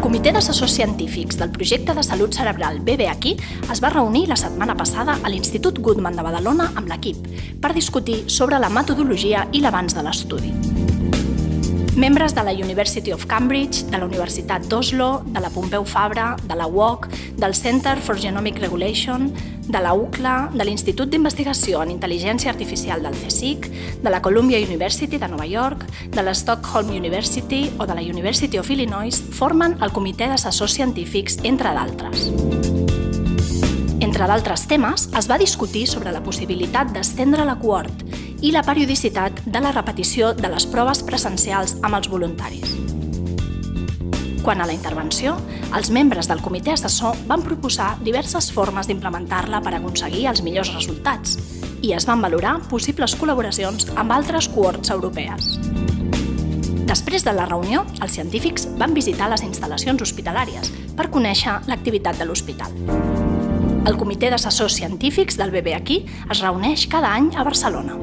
Comitè d'Assessors Científics del Projecte de Salut Cerebral BBAquí es va reunir la setmana passada a l'Institut Guttmann de Badalona amb l'equip per discutir sobre la metodologia i l'avanç de l'estudi. Membres de la University of Cambridge, de la Universitat d'Oslo, de la Pompeu Fabra, de la UOC, del Center for Genomic Regulation, de la UCLA, de l'Institut d'Investigació en Intel·ligència Artificial del CSIC, de la Columbia University de Nova York, de la Stockholm University o de la University of Illinois formen el Comitè d'Assessors Científics, entre d'altres. Entre d'altres temes, es va discutir sobre la possibilitat d'estendre la cohort i la periodicitat de la repetició de les proves presencials amb els voluntaris. Quant a la intervenció, els membres del comitè assessor van proposar diverses formes d'implementar-la per aconseguir els millors resultats i es van valorar possibles col·laboracions amb altres cohorts europees. Després de la reunió, els científics van visitar les instal·lacions hospitalàries per conèixer l'activitat de l'hospital. El Comitè d'Assessors Científics del BBAquí es reuneix cada any a Barcelona.